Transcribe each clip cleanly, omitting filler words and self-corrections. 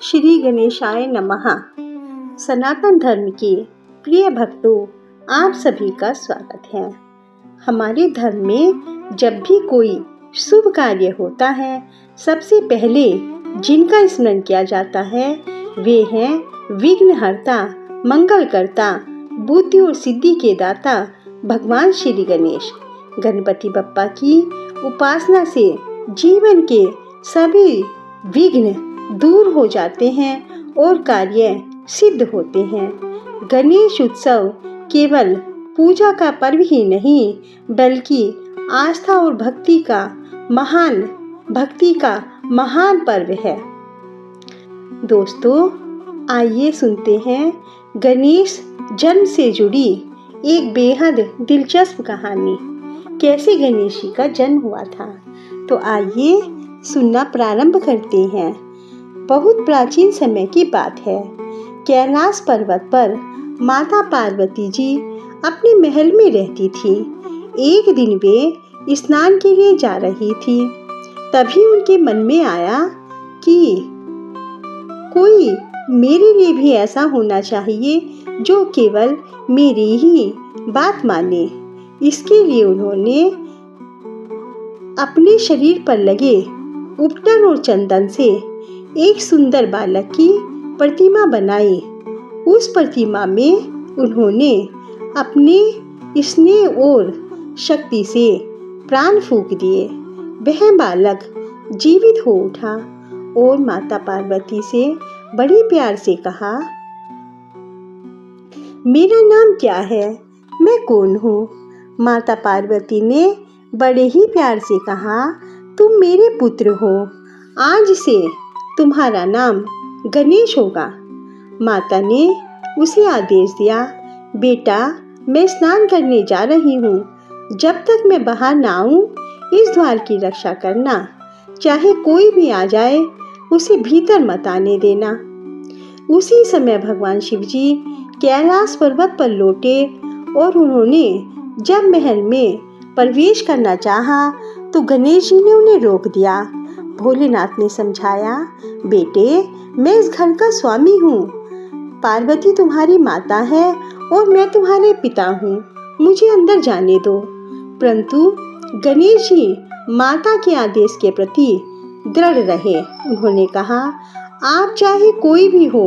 श्री गणेशाय नमः। सनातन धर्म के प्रिय भक्तों, आप सभी का स्वागत है। हमारे धर्म में जब भी कोई शुभ कार्य होता है, सबसे पहले जिनका स्मरण किया जाता है वे हैं विघ्नहर्ता, मंगलकर्ता, बुद्धि और सिद्धि के दाता भगवान श्री गणेश। गणपति बप्पा की उपासना से जीवन के सभी विघ्न दूर हो जाते हैं और कार्य सिद्ध होते हैं। गणेश उत्सव केवल पूजा का पर्व ही नहीं, बल्कि आस्था और भक्ति का महान पर्व है। दोस्तों, आइए सुनते हैं गणेश जन्म से जुड़ी एक बेहद दिलचस्प कहानी। कैसे गणेश जी का जन्म हुआ था, तो आइए सुनना प्रारंभ करते हैं। बहुत प्राचीन समय की बात है। कैलाश पर्वत पर माता पार्वती जी अपने महल में रहती थी। एक दिन वे स्नान के लिए जा रही थी। तभी उनके मन में आया कि कोई मेरे लिए भी ऐसा होना चाहिए जो केवल मेरी ही बात माने। इसके लिए उन्होंने अपने शरीर पर लगे उपटन और चंदन से एक सुंदर बालक की प्रतिमा बनाई। उस प्रतिमा में उन्होंने अपने स्नेह और शक्ति से प्राण फूंक दिए। वह बालक जीवित हो उठा और माता पार्वती से बड़े प्यार से कहा, मेरा नाम क्या है, मैं कौन हूँ? माता पार्वती ने बड़े ही प्यार से कहा, तुम मेरे पुत्र हो। आज से तुम्हारा नाम गणेश होगा। माता ने उसे आदेश दिया, बेटा, मैं स्नान करने जा रही हूँ। जब तक मैं बाहर ना आऊँ, इस द्वार की रक्षा करना। चाहे कोई भी आ जाए, उसे भीतर मत आने देना। उसी समय भगवान शिव जी कैलाश पर्वत पर लौटे और उन्होंने जब महल में प्रवेश करना चाहा, तो गणेश जी ने उन्हें रोक दिया। भोलेनाथ ने समझाया, बेटे, मैं इस घर का स्वामी हूँ। पार्वती तुम्हारी माता है और मैं तुम्हारे पिता हूँ। मुझे अंदर जाने दो। परंतु गणेश जी माता के आदेश के प्रति दृढ़ रहे। उन्होंने कहा, आप चाहे कोई भी हो,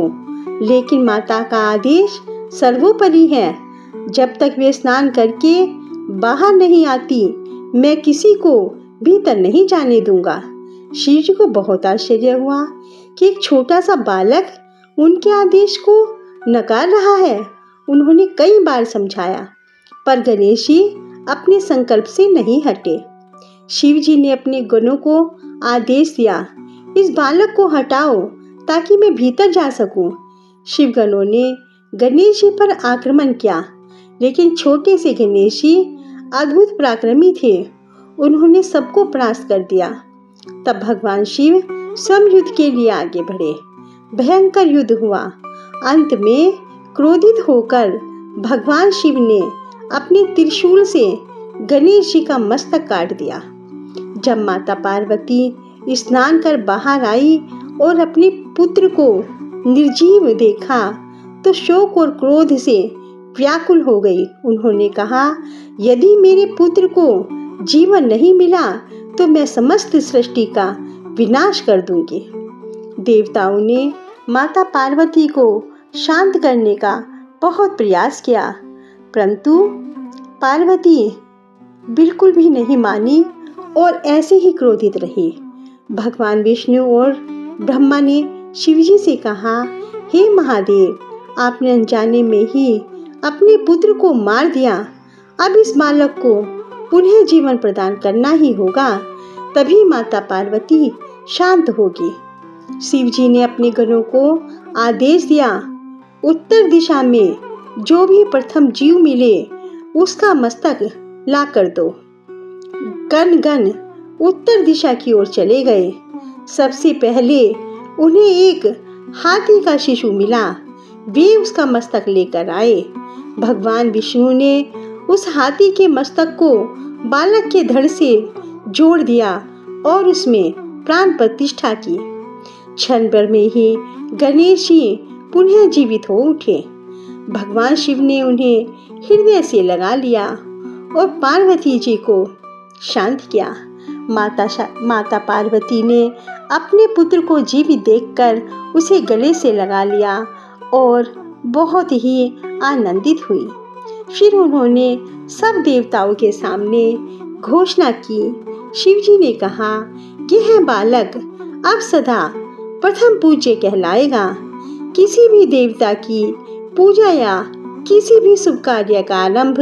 लेकिन माता का आदेश सर्वोपरि है। जब तक वे स्नान करके बाहर नहीं आती, मैं किसी को भीतर नहीं जाने दूंगा। शिव जी को बहुत आश्चर्य हुआ कि एक छोटा सा बालक उनके आदेश को नकार रहा है। उन्होंने कई बार समझाया, पर गणेश जी अपने संकल्प से नहीं हटे। शिव जी ने अपने गणों को आदेश दिया, इस बालक को हटाओ ताकि मैं भीतर जा सकूं। शिव गणों ने गणेश जी पर आक्रमण किया, लेकिन छोटे से गणेश जी अद्भुत पराक्रमी थे। उन्होंने सबको परास्त कर दिया। तब भगवान शिव समयुद्ध के लिए आगे बढ़े। भयंकर युद्ध हुआ। अंत में क्रोधित होकर भगवान शिव ने अपने त्रिशूल से गणेश जी का मस्तक काट दिया। जब माता पार्वती स्नान कर बाहर आई और अपने पुत्र को निर्जीव देखा, तो शोक और क्रोध से व्याकुल हो गई। उन्होंने कहा, यदि मेरे पुत्र को जीवन नहीं मिला तो मैं समस्त सृष्टि का विनाश कर दूंगी। देवताओं ने माता पार्वती को शांत करने का बहुत प्रयास किया, परंतु पार्वती बिल्कुल भी नहीं मानी और ऐसे ही क्रोधित रही। भगवान विष्णु और ब्रह्मा ने शिवजी से कहा, हे महादेव, आपने अनजाने में ही अपने पुत्र को मार दिया। अब इस बालक को पुनः जीवन प्रदान करना ही होगा, तभी माता पार्वती शांत होगी। शिव जी ने अपने गणों को आदेश दिया, उत्तर दिशा में जो भी प्रथम जीव मिले उसका मस्तक ला कर दो। गण उत्तर दिशा की ओर चले गए। सबसे पहले उन्हें एक हाथी का शिशु मिला। वे उसका मस्तक लेकर आए। भगवान विष्णु ने उस हाथी के मस्तक को बालक के धड़ से जोड़ दिया और उसमें प्राण प्रतिष्ठा की। क्षण भर में ही गणेश जी पुनः जीवित हो उठे। भगवान शिव ने उन्हें हृदय से लगा लिया और पार्वती जी को शांत किया। माता पार्वती ने अपने पुत्र को जीवित देखकर उसे गले से लगा लिया और बहुत ही आनंदित हुई। फिर उन्होंने सब देवताओं के सामने घोषणा की। शिव जी ने कहा, यह बालक अब सदा प्रथम पूज्य कहलाएगा। किसी भी देवता की पूजा या किसी भी शुभ कार्य का आरंभ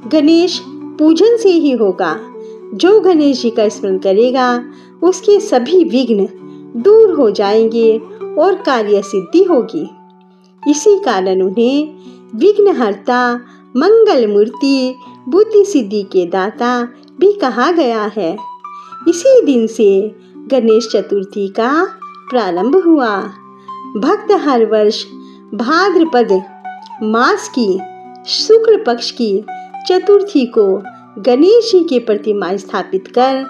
गणेश पूजन से ही होगा। जो गणेश जी का स्मरण करेगा उसके सभी विघ्न दूर हो जाएंगे और कार्य सिद्धि होगी। इसी कारण उन्हें विघ्नहर्ता, मंगल मूर्ति, बुद्धि सिद्धि के दाता भी कहा गया है। इसी दिन से गणेश चतुर्थी का प्रारंभ हुआ। भक्त हर वर्ष भाद्रपद मास की शुक्ल पक्ष की चतुर्थी को गणेश जी की प्रतिमा स्थापित कर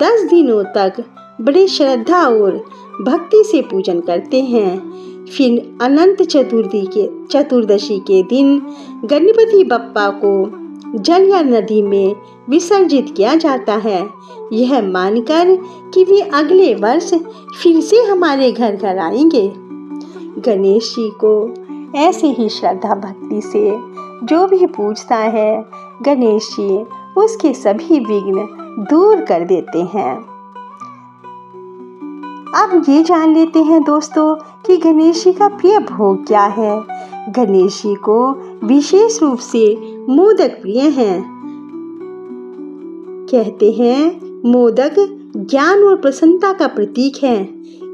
10 दिनों तक बड़े श्रद्धा और भक्ति से पूजन करते हैं। फिर अनंत चतुर्दशी के दिन गणपति बप्पा को जल या नदी में विसर्जित किया जाता है, यह मानकर कि वे अगले वर्ष फिर से हमारे घर घर आएंगे। गणेश जी को ऐसे ही श्रद्धा भक्ति से जो भी पूजता है, गणेश जी उसके सभी विघ्न दूर कर देते हैं। अब ये जान लेते हैं दोस्तों कि गणेश जी का प्रिय भोग क्या है। गणेश जी को विशेष रूप से मोदक प्रिय हैं। कहते हैं मोदक ज्ञान और प्रसन्नता का प्रतीक है।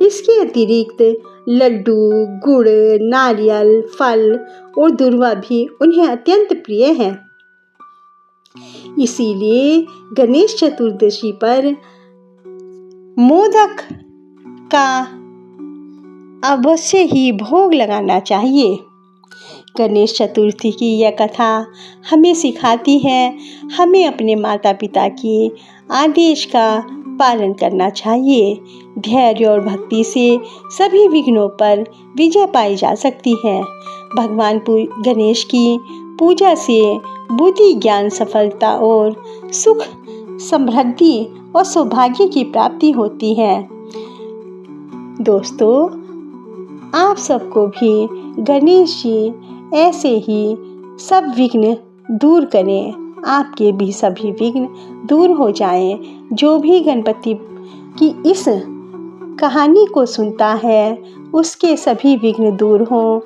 इसके अतिरिक्त लड्डू, गुड़, नारियल, फल और दूर्वा भी उन्हें अत्यंत प्रिय है। इसीलिए गणेश चतुर्दशी पर मोदक का अवश्य ही भोग लगाना चाहिए। गणेश चतुर्थी की यह कथा हमें सिखाती है हमें अपने माता पिता की आदेश का पालन करना चाहिए। धैर्य और भक्ति से सभी विघ्नों पर विजय पाई जा सकती है। भगवान गणेश की पूजा से बुद्धि, ज्ञान, सफलता और सुख, समृद्धि और सौभाग्य की प्राप्ति होती है। दोस्तों, आप सबको भी गणेश जी ऐसे ही सब विघ्न दूर करें, आपके भी सभी विघ्न दूर हो जाएं। जो भी गणपति की इस कहानी को सुनता है उसके सभी विघ्न दूर हों।